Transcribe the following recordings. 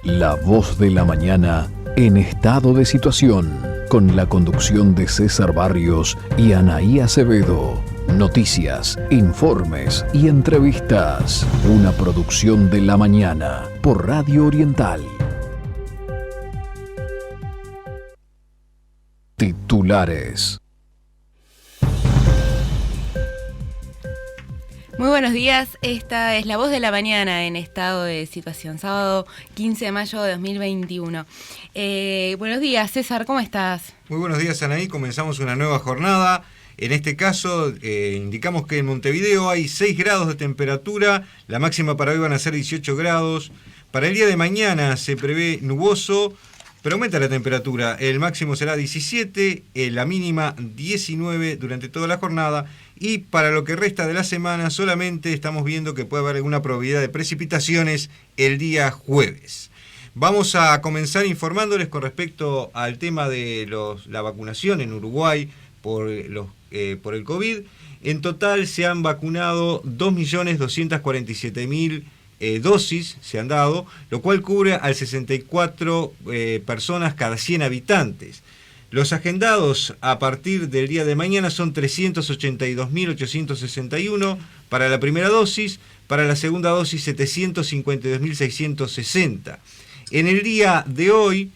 La Voz de la Mañana en estado de situación, con la conducción de César Barrios y Anaí Acevedo. Noticias, informes y entrevistas. Una producción de La Mañana por Radio Oriental. Titulares. Muy buenos días, esta es La Voz de la Mañana en estado de situación, sábado 15 de mayo de 2021. Buenos días, César, ¿cómo estás? Muy buenos días, Anaí, comenzamos una nueva jornada. En este caso, indicamos que en Montevideo hay 6 grados de temperatura, la máxima para hoy van a ser 18 grados. Para el día de mañana se prevé nuboso, pero aumenta la temperatura, el máximo será 17, la mínima 19 durante toda la jornada. Y para lo que resta de la semana solamente estamos viendo que puede haber alguna probabilidad de precipitaciones el día jueves. Vamos a comenzar informándoles con respecto al tema de la vacunación en Uruguay por el COVID. En total se han vacunado 2.247.000 dosis, se han dado, lo cual cubre al 64 personas cada 100 habitantes. Los agendados a partir del día de mañana son 382.861 para la primera dosis, para la segunda dosis 752.660. En el día de hoy,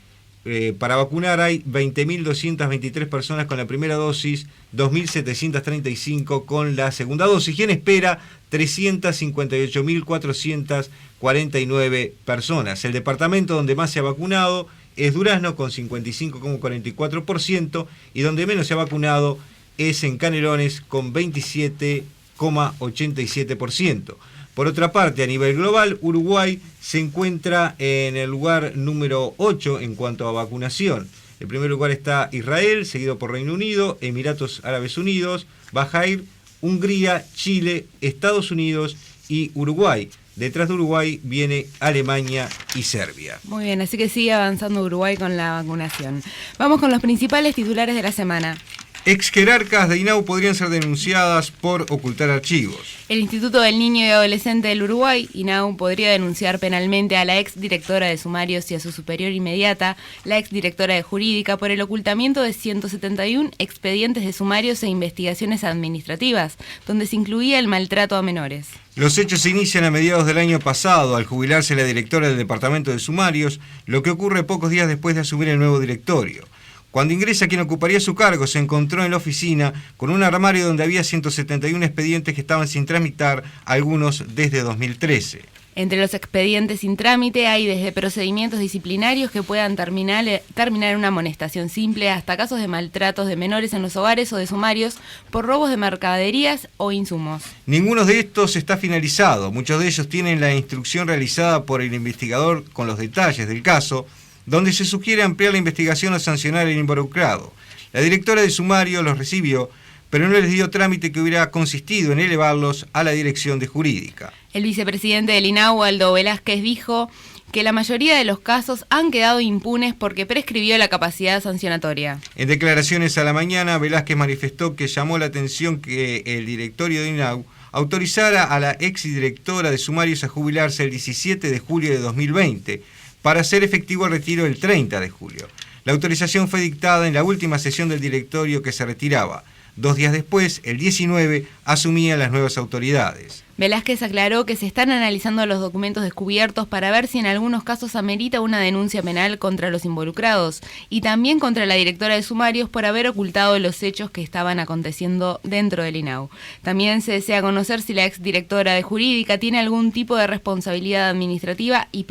para vacunar hay 20.223 personas con la primera dosis, 2.735 con la segunda dosis y en espera 358.449 personas. El departamento donde más se ha vacunado es Durazno con 55,44% y donde menos se ha vacunado es en Canelones con 27,87%. Por otra parte, a nivel global, Uruguay se encuentra en el lugar número 8 en cuanto a vacunación. En primer lugar está Israel, seguido por Reino Unido, Emiratos Árabes Unidos, Bahrein, Hungría, Chile, Estados Unidos y Uruguay. Detrás de Uruguay viene Alemania y Serbia. Muy bien, así que sigue avanzando Uruguay con la vacunación. Vamos con los principales titulares de la semana. Ex jerarcas de INAU podrían ser denunciadas por ocultar archivos. El Instituto del Niño y Adolescente del Uruguay, INAU, podría denunciar penalmente a la ex directora de Sumarios y a su superior inmediata, la ex directora de Jurídica, por el ocultamiento de 171 expedientes de sumarios e investigaciones administrativas, donde se incluía el maltrato a menores. Los hechos se inician a mediados del año pasado, al jubilarse la directora del Departamento de Sumarios, lo que ocurre pocos días después de asumir el nuevo directorio. Cuando ingresa quien ocuparía su cargo, se encontró en la oficina con un armario donde había 171 expedientes que estaban sin tramitar, algunos desde 2013. Entre los expedientes sin trámite hay desde procedimientos disciplinarios que puedan terminar en una amonestación simple hasta casos de maltratos de menores en los hogares o de sumarios por robos de mercaderías o insumos. Ninguno de estos está finalizado. Muchos de ellos tienen la instrucción realizada por el investigador con los detalles del caso, donde se sugiere ampliar la investigación o sancionar al involucrado. La directora de sumario los recibió, pero no les dio trámite que hubiera consistido en elevarlos a la dirección de Jurídica. El vicepresidente del INAU, Aldo Velázquez, dijo que la mayoría de los casos han quedado impunes porque prescribió la capacidad sancionatoria. En declaraciones a La Mañana, Velázquez manifestó que llamó la atención que el directorio de INAU autorizara a la exdirectora de sumarios a jubilarse el 17 de julio de 2020, para hacer efectivo el retiro el 30 de julio. La autorización fue dictada en la última sesión del directorio que se retiraba. 2 días después, el 19, asumían las nuevas autoridades. Velázquez aclaró que se están analizando los documentos descubiertos para ver si en algunos casos amerita una denuncia penal contra los involucrados y también contra la directora de sumarios por haber ocultado los hechos que estaban aconteciendo dentro del INAU. También se desea conocer si la exdirectora de Jurídica tiene algún tipo de responsabilidad administrativa y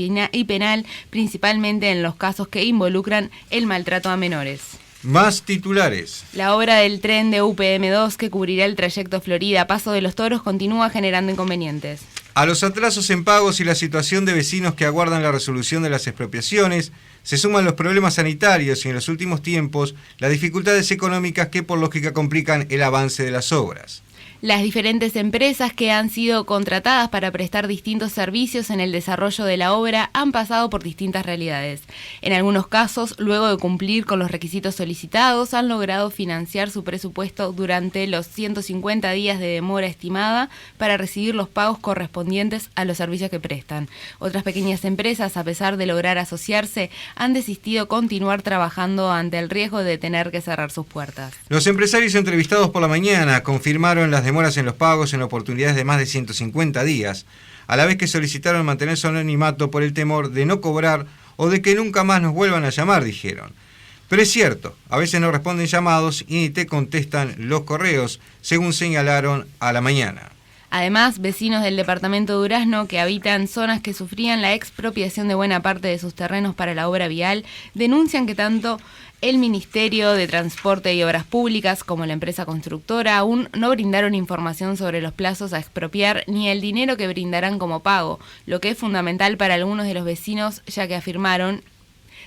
penal, principalmente en los casos que involucran el maltrato a menores. Más titulares. La obra del tren de UPM2 que cubrirá el trayecto Florida-Paso de los Toros continúa generando inconvenientes. A los atrasos en pagos y la situación de vecinos que aguardan la resolución de las expropiaciones, se suman los problemas sanitarios y en los últimos tiempos las dificultades económicas que por lógica complican el avance de las obras. Las diferentes empresas que han sido contratadas para prestar distintos servicios en el desarrollo de la obra han pasado por distintas realidades. En algunos casos, luego de cumplir con los requisitos solicitados, han logrado financiar su presupuesto durante los 150 días de demora estimada para recibir los pagos correspondientes a los servicios que prestan. Otras pequeñas empresas, a pesar de lograr asociarse, han desistido continuar trabajando ante el riesgo de tener que cerrar sus puertas. Los empresarios entrevistados por la mañana confirmaron las demoras en los pagos en oportunidades de más de 150 días, a la vez que solicitaron mantener su anonimato por el temor de no cobrar o de que nunca más nos vuelvan a llamar, dijeron. Pero es cierto, a veces no responden llamados y ni te contestan los correos, según señalaron a la mañana. Además, vecinos del departamento de Durazno que habitan zonas que sufrían la expropiación de buena parte de sus terrenos para la obra vial, denuncian que tanto el Ministerio de Transporte y Obras Públicas como la empresa constructora aún no brindaron información sobre los plazos a expropiar ni el dinero que brindarán como pago, lo que es fundamental para algunos de los vecinos, ya que afirmaron: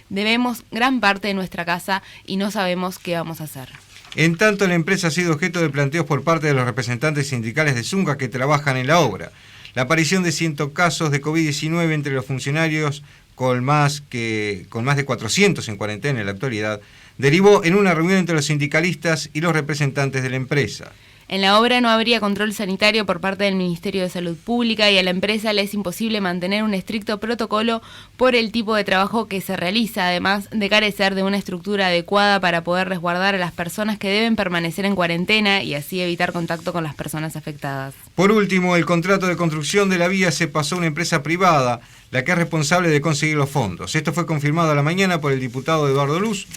debemos gran parte de nuestra casa y no sabemos qué vamos a hacer. En tanto, la empresa ha sido objeto de planteos por parte de los representantes sindicales de Zunca que trabajan en la obra. La aparición de 100 casos de COVID-19 entre los funcionarios, con más de 400 en cuarentena en la actualidad, derivó en una reunión entre los sindicalistas y los representantes de la empresa. En la obra no habría control sanitario por parte del Ministerio de Salud Pública y a la empresa le es imposible mantener un estricto protocolo por el tipo de trabajo que se realiza, además de carecer de una estructura adecuada para poder resguardar a las personas que deben permanecer en cuarentena y así evitar contacto con las personas afectadas. Por último, el contrato de construcción de la vía se pasó a una empresa privada, la que es responsable de conseguir los fondos. Esto fue confirmado a la mañana por el diputado Eduardo Luz,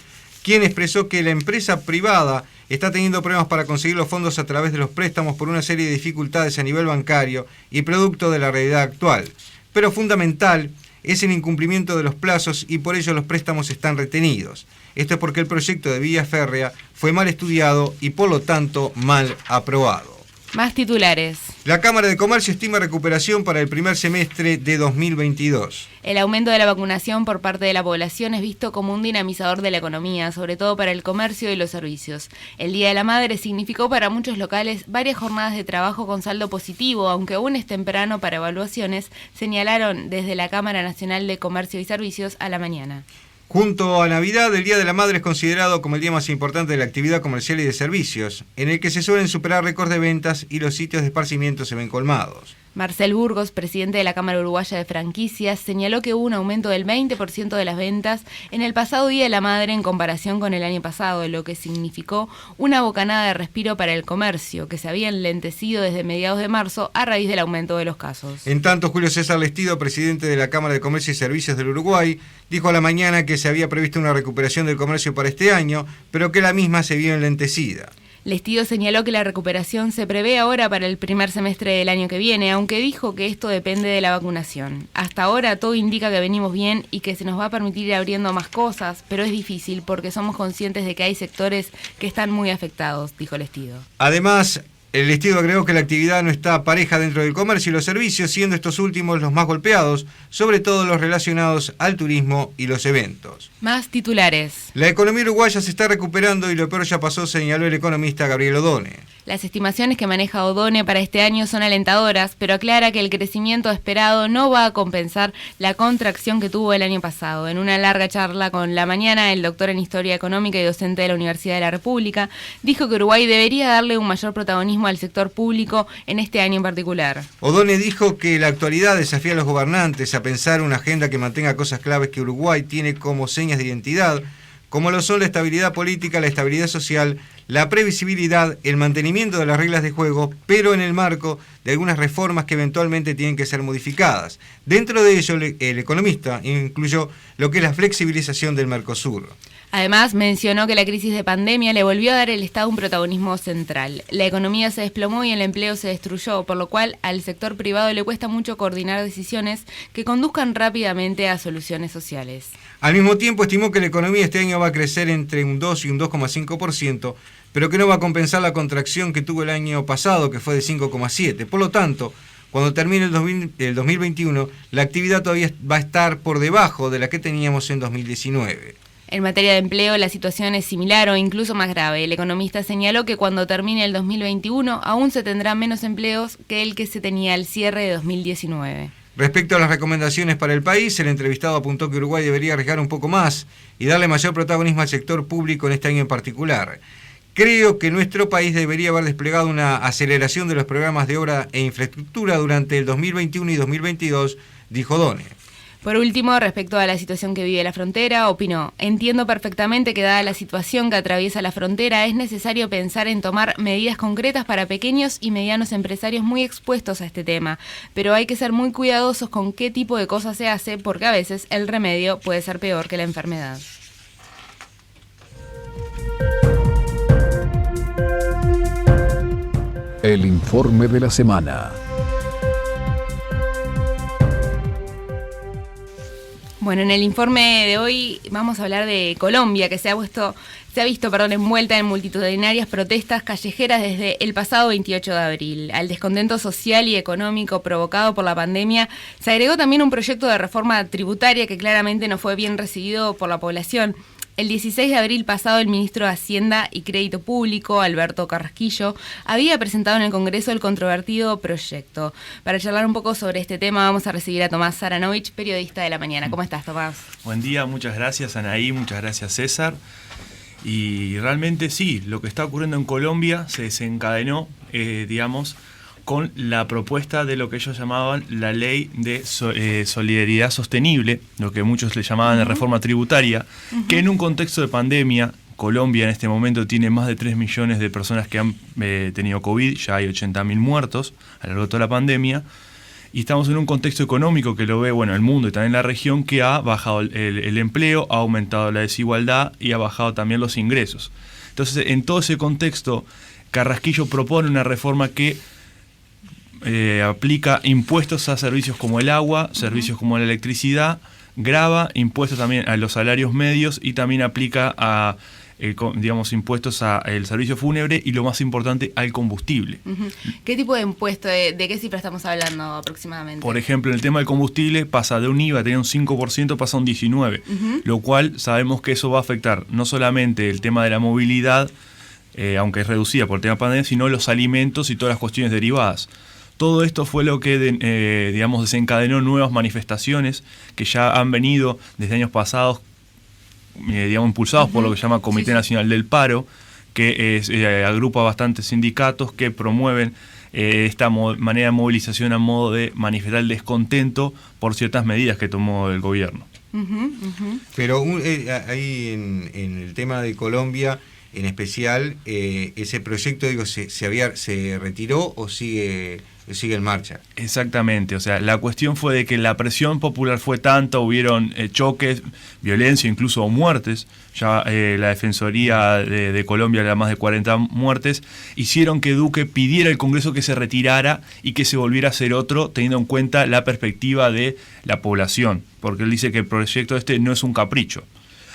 quien expresó que la empresa privada está teniendo problemas para conseguir los fondos a través de los préstamos por una serie de dificultades a nivel bancario y producto de la realidad actual. Pero fundamental es el incumplimiento de los plazos y por ello los préstamos están retenidos. Esto es porque el proyecto de vía férrea fue mal estudiado y por lo tanto mal aprobado. Más titulares. La Cámara de Comercio estima recuperación para el primer semestre de 2022. El aumento de la vacunación por parte de la población es visto como un dinamizador de la economía, sobre todo para el comercio y los servicios. El Día de la Madre significó para muchos locales varias jornadas de trabajo con saldo positivo, aunque aún es temprano para evaluaciones, señalaron desde la Cámara Nacional de Comercio y Servicios a la mañana. Junto a Navidad, el Día de la Madre es considerado como el día más importante de la actividad comercial y de servicios, en el que se suelen superar récords de ventas y los sitios de esparcimiento se ven colmados. Marcel Burgos, presidente de la Cámara Uruguaya de Franquicias, señaló que hubo un aumento del 20% de las ventas en el pasado Día de la Madre en comparación con el año pasado, lo que significó una bocanada de respiro para el comercio, que se había enlentecido desde mediados de marzo a raíz del aumento de los casos. En tanto, Julio César Lestido, presidente de la Cámara de Comercio y Servicios del Uruguay, dijo a la mañana que se había previsto una recuperación del comercio para este año, pero que la misma se vio enlentecida. Lestido señaló que la recuperación se prevé ahora para el primer semestre del año que viene, aunque dijo que esto depende de la vacunación. Hasta ahora todo indica que venimos bien y que se nos va a permitir ir abriendo más cosas, pero es difícil porque somos conscientes de que hay sectores que están muy afectados, dijo Lestido. Además, el Lestido agregó que la actividad no está pareja dentro del comercio y los servicios, siendo estos últimos los más golpeados, sobre todo los relacionados al turismo y los eventos. Más titulares. La economía uruguaya se está recuperando y lo peor ya pasó, señaló el economista Gabriel Odone. Las estimaciones que maneja Odone para este año son alentadoras, pero aclara que el crecimiento esperado no va a compensar la contracción que tuvo el año pasado. En una larga charla con La Mañana, el doctor en Historia Económica y docente de la Universidad de la República dijo que Uruguay debería darle un mayor protagonismo al sector público en este año en particular. Odone dijo que la actualidad desafía a los gobernantes a pensar una agenda que mantenga cosas claves que Uruguay tiene como señas de identidad, como lo son la estabilidad política, la estabilidad social, la previsibilidad, el mantenimiento de las reglas de juego, pero en el marco de algunas reformas que eventualmente tienen que ser modificadas. Dentro de ello, el economista incluyó lo que es la flexibilización del Mercosur. Además, mencionó que la crisis de pandemia le volvió a dar al Estado un protagonismo central. La economía se desplomó y el empleo se destruyó, por lo cual al sector privado le cuesta mucho coordinar decisiones que conduzcan rápidamente a soluciones sociales. Al mismo tiempo, estimó que la economía este año va a crecer entre un 2 y un 2,5%, pero que no va a compensar la contracción que tuvo el año pasado, que fue de 5,7%. Por lo tanto, cuando termine el 2021, la actividad todavía va a estar por debajo de la que teníamos en 2019. En materia de empleo, la situación es similar o incluso más grave. El economista señaló que cuando termine el 2021 aún se tendrán menos empleos que el que se tenía al cierre de 2019. Respecto a las recomendaciones para el país, el entrevistado apuntó que Uruguay debería arriesgar un poco más y darle mayor protagonismo al sector público en este año en particular. Creo que nuestro país debería haber desplegado una aceleración de los programas de obra e infraestructura durante el 2021 y 2022, dijo Done. Por último, respecto a la situación que vive la frontera, opinó: entiendo perfectamente que dada la situación que atraviesa la frontera es necesario pensar en tomar medidas concretas para pequeños y medianos empresarios muy expuestos a este tema, pero hay que ser muy cuidadosos con qué tipo de cosas se hace porque a veces el remedio puede ser peor que la enfermedad. El informe de la semana. Bueno, en el informe de hoy vamos a hablar de Colombia, que se ha visto envuelta en multitudinarias protestas callejeras desde el pasado 28 de abril. Al descontento social y económico provocado por la pandemia, se agregó también un proyecto de reforma tributaria que claramente no fue bien recibido por la población. El 16 de abril pasado, el ministro de Hacienda y Crédito Público, Alberto Carrasquillo, había presentado en el Congreso el controvertido proyecto. Para charlar un poco sobre este tema, vamos a recibir a Tomás Zaranovich, periodista de La Mañana. ¿Cómo estás, Tomás? Buen día, muchas gracias, Anaí, muchas gracias, César. Y realmente sí, lo que está ocurriendo en Colombia se desencadenó, con la propuesta de lo que ellos llamaban la ley de solidaridad sostenible, lo que muchos le llamaban de reforma tributaria, que en un contexto de pandemia, Colombia en este momento tiene más de 3 millones de personas que han tenido COVID, ya hay 80.000 muertos a lo largo de toda la pandemia, y estamos en un contexto económico que lo ve el mundo y también la región, que ha bajado el empleo, ha aumentado la desigualdad y ha bajado también los ingresos. Entonces, en todo ese contexto, Carrasquillo propone una reforma que aplica impuestos a servicios como el agua, servicios como la electricidad, grava impuestos también a los salarios medios y también aplica a impuestos al servicio fúnebre y, lo más importante, al combustible. ¿Qué tipo de impuesto, de qué cifra estamos hablando aproximadamente? Por ejemplo, en el tema del combustible pasa de un IVA, tenía un 5%, pasa a un 19%, lo cual sabemos que eso va a afectar no solamente el tema de la movilidad, aunque es reducida por el tema de pandemia, sino los alimentos y todas las cuestiones derivadas. Todo esto fue lo que desencadenó nuevas manifestaciones que ya han venido desde años pasados, impulsados por lo que se llama Comité Nacional del Paro, que agrupa bastantes sindicatos que promueven esta manera de movilización a modo de manifestar el descontento por ciertas medidas que tomó el gobierno. Pero ahí en el tema de Colombia, en especial, ese proyecto, ¿se retiró o sigue en marcha? Exactamente, o sea, la cuestión fue de que la presión popular fue tanta, hubieron choques, violencia, incluso muertes. Ya la Defensoría de Colombia, da más de 40 muertes, hicieron que Duque pidiera al Congreso que se retirara y que se volviera a hacer otro, teniendo en cuenta la perspectiva de la población, porque él dice que el proyecto no es un capricho.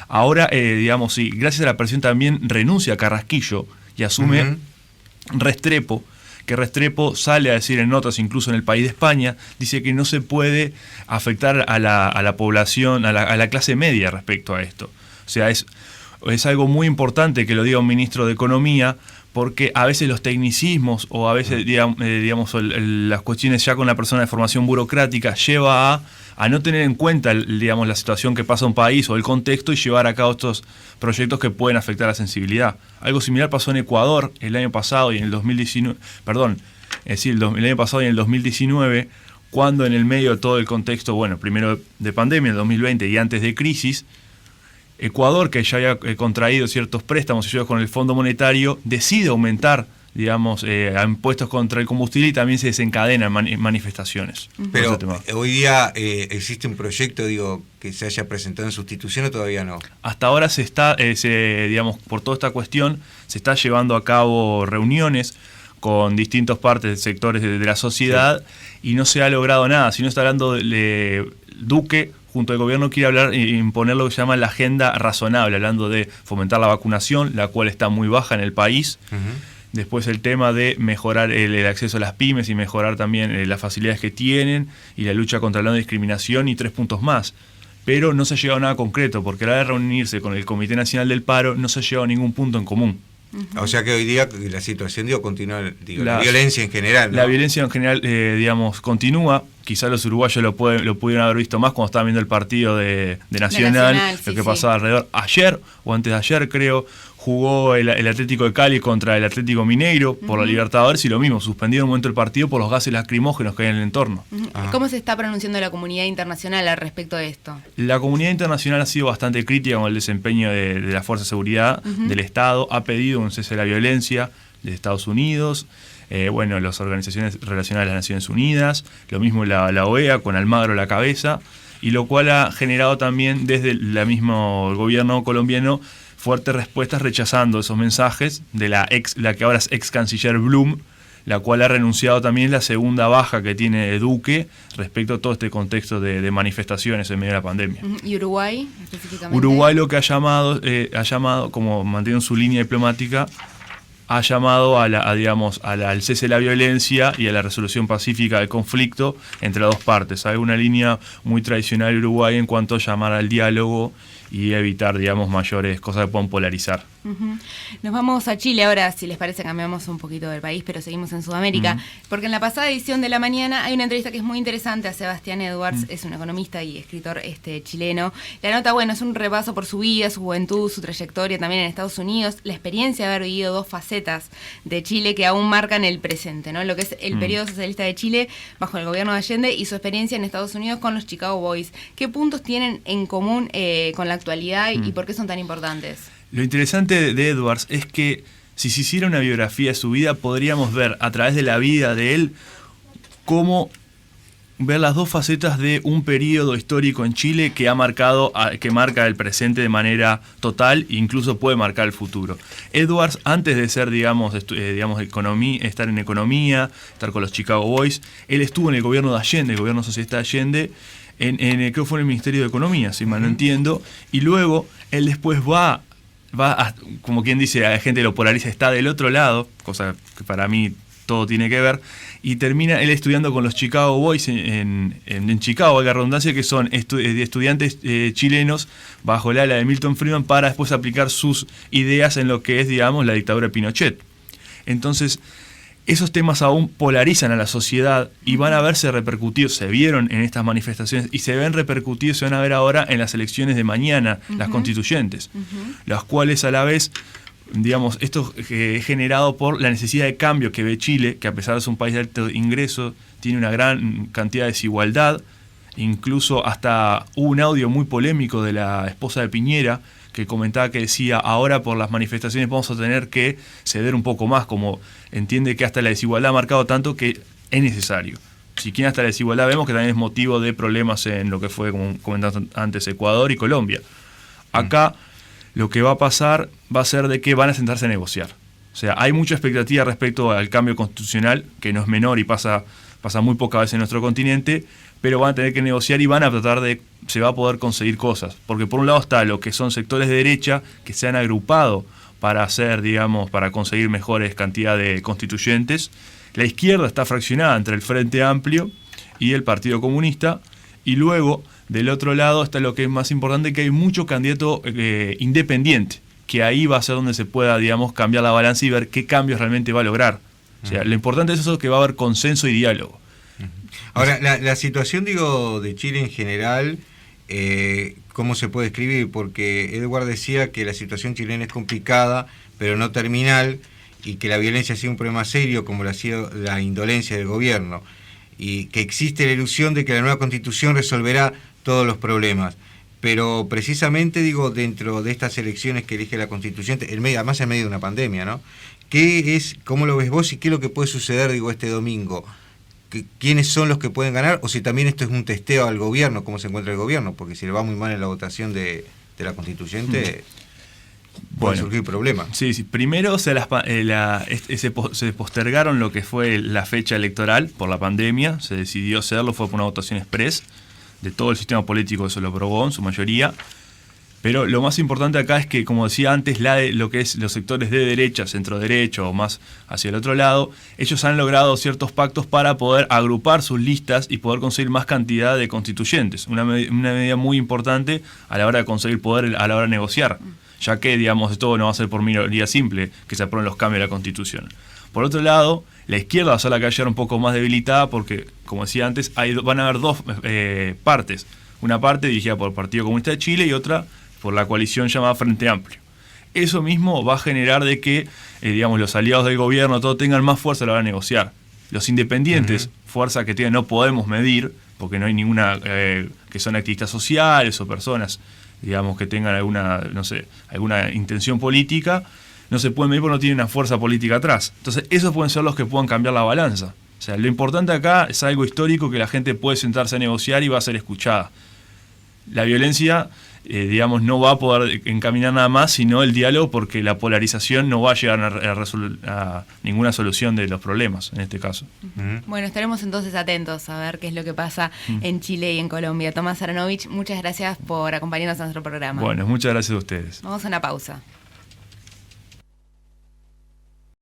Ahora, sí, gracias a la presión también renuncia Carrasquillo y asume Restrepo, que Restrepo sale a decir en notas, incluso en El País de España, dice que no se puede afectar a la población, a la clase media respecto a esto. O sea, es algo muy importante que lo diga un ministro de Economía, porque a veces los tecnicismos o a veces, las cuestiones ya con la persona de formación burocrática lleva a no tener en cuenta, la situación que pasa un país o el contexto y llevar a cabo estos proyectos que pueden afectar la sensibilidad. Algo similar pasó en Ecuador el año pasado y en el 2019, el año pasado y en el 2019, cuando en el medio de todo el contexto, primero de pandemia, en el 2020 y antes de crisis, Ecuador, que ya había contraído ciertos préstamos y ayudas con el Fondo Monetario, decide aumentar a impuestos contra el combustible y también se desencadenan manifestaciones. Pero hoy día existe un proyecto, que se haya presentado en sustitución, o todavía no. Hasta ahora se está, por toda esta cuestión, se está llevando a cabo reuniones con distintas partes, sectores de la sociedad, y no se ha logrado nada. Si no está hablando de Duque, junto al gobierno quiere hablar e imponer lo que se llama la agenda razonable, hablando de fomentar la vacunación, la cual está muy baja en el país. Después el tema de mejorar el acceso a las pymes y mejorar también las facilidades que tienen y la lucha contra la no discriminación y 3 puntos más. pero no se ha llegado a nada concreto, porque a la hora de reunirse con el Comité Nacional del Paro no se ha llegado a ningún punto en común. O sea que hoy día la situación, continúa, la violencia en general, ¿no? La violencia en general, continúa. Quizás los uruguayos lo pudieron haber visto más cuando estaban viendo el partido de Nacional, lo que pasaba alrededor. Ayer, o antes de ayer creo, jugó el Atlético de Cali contra el Atlético Mineiro por la Libertadores, y lo mismo, suspendieron un momento el partido por los gases lacrimógenos que hay en el entorno. ¿Cómo se está pronunciando la comunidad internacional al respecto de esto? La comunidad internacional ha sido bastante crítica con el desempeño de la Fuerza de Seguridad del Estado, ha pedido un cese de la violencia de Estados Unidos, las organizaciones relacionadas a las Naciones Unidas, lo mismo la OEA con Almagro a la cabeza, y lo cual ha generado también desde el mismo gobierno colombiano fuertes respuestas rechazando esos mensajes de la que ahora es ex canciller Blum, la cual ha renunciado también la segunda baja que tiene Duque respecto a todo este contexto de manifestaciones en medio de la pandemia. ¿Y Uruguay específicamente? Uruguay lo que ha llamado, como mantiene su línea diplomática, ha llamado al cese de la violencia y a la resolución pacífica del conflicto entre las dos partes. Hay una línea muy tradicional de Uruguay en cuanto a llamar al diálogo y evitar, mayores cosas que puedan polarizar. Nos vamos a Chile ahora, si les parece cambiamos un poquito del país, pero seguimos en Sudamérica, porque en la pasada edición de La Mañana hay una entrevista que es muy interesante a Sebastián Edwards, es un economista y escritor chileno. La nota, es un repaso por su vida, su juventud, su trayectoria también en Estados Unidos, la experiencia de haber vivido dos facetas de Chile que aún marcan el presente, ¿no? Lo que es el periodo socialista de Chile bajo el gobierno de Allende y su experiencia en Estados Unidos con los Chicago Boys. ¿Qué puntos tienen en común con la actualidad y por qué son tan importantes? Lo interesante de Edwards es que si se hiciera una biografía de su vida, podríamos ver a través de la vida de él cómo ver las dos facetas de un periodo histórico en Chile que marca el presente de manera total e incluso puede marcar el futuro. Edwards, antes de ser, estar en economía, estar con los Chicago Boys, él estuvo en el gobierno de Allende, el gobierno socialista de Allende, creo que fue en el Ministerio de Economía, si mal no entiendo, y luego él después va como quien dice, la gente lo polariza, está del otro lado, cosa que para mí todo tiene que ver, y termina él estudiando con los Chicago Boys en Chicago, valga la redundancia, que son estudiantes chilenos bajo el ala de Milton Friedman para después aplicar sus ideas en lo que es, la dictadura de Pinochet. Entonces, esos temas aún polarizan a la sociedad y van a verse repercutidos, se vieron en estas manifestaciones y se ven repercutidos, se van a ver ahora en las elecciones de mañana, las constituyentes, las cuales a la vez, esto es generado por la necesidad de cambio que ve Chile, que a pesar de ser un país de alto ingreso, tiene una gran cantidad de desigualdad, incluso hasta hubo un audio muy polémico de la esposa de Piñera, que comentaba que decía, ahora por las manifestaciones vamos a tener que ceder un poco más, como entiende que hasta la desigualdad ha marcado tanto que es necesario. Si quieren hasta la desigualdad, vemos que también es motivo de problemas en lo que fue, como comentamos antes, Ecuador y Colombia. Acá lo que va a pasar va a ser de que van a sentarse a negociar. O sea, hay mucha expectativa respecto al cambio constitucional, que no es menor y pasa muy pocas veces en nuestro continente, pero van a tener que negociar y van a tratar se va a poder conseguir cosas. Porque por un lado está lo que son sectores de derecha que se han agrupado para para conseguir mejores cantidad de constituyentes. La izquierda está fraccionada entre el Frente Amplio y el Partido Comunista. Y luego, del otro lado, está lo que es más importante, que hay mucho candidato independiente, que ahí va a ser donde se pueda, cambiar la balanza y ver qué cambios realmente va a lograr. O sea, lo importante es eso, que va a haber consenso y diálogo. Ahora, la situación, de Chile en general, ¿cómo se puede describir? Porque Edward decía que la situación chilena es complicada, pero no terminal, y que la violencia ha sido un problema serio, como lo ha sido la indolencia del gobierno, y que existe la ilusión de que la nueva Constitución resolverá todos los problemas. Pero precisamente, dentro de estas elecciones que elige la Constituyente, además en medio de una pandemia, ¿no? ¿Cómo lo ves vos y qué es lo que puede suceder, este domingo? ¿Quiénes son los que pueden ganar? O si también esto es un testeo al gobierno, cómo se encuentra el gobierno, porque si le va muy mal en la votación de la Constituyente, pueden surgir problemas. Sí. Primero se postergaron lo que fue la fecha electoral por la pandemia, se decidió hacerlo, fue por una votación express de todo el sistema político, eso lo aprobó en su mayoría. Pero lo más importante acá es que, como decía antes, lo que es los sectores de derecha, centro derecho o más hacia el otro lado, ellos han logrado ciertos pactos para poder agrupar sus listas y poder conseguir más cantidad de constituyentes. Una medida muy importante a la hora de conseguir poder, a la hora de negociar, ya que, digamos, esto no va a ser por minoría simple que se aprueben los cambios de la Constitución. Por otro lado, la izquierda va a ser la que va a llegar un poco más debilitada porque, como decía antes, van a haber dos partes. Una parte dirigida por el Partido Comunista de Chile y otra por la coalición llamada Frente Amplio. Eso mismo va a generar de que, digamos, los aliados del gobierno todo tengan más fuerza a la hora de negociar. Los independientes, fuerza que tienen, no podemos medir, porque no hay ninguna que son activistas sociales o personas, digamos, que tengan alguna intención política, no se pueden medir porque no tienen una fuerza política atrás. Entonces, esos pueden ser los que puedan cambiar la balanza. O sea, lo importante acá es algo histórico que la gente puede sentarse a negociar y va a ser escuchada. La violencia, digamos, no va a poder encaminar nada más, sino el diálogo, porque la polarización no va a llegar a ninguna solución de los problemas, en este caso. Bueno, estaremos entonces atentos a ver qué es lo que pasa en Chile y en Colombia. Tomás Aronovich, muchas gracias por acompañarnos a nuestro programa. Bueno, muchas gracias a ustedes. Vamos a una pausa.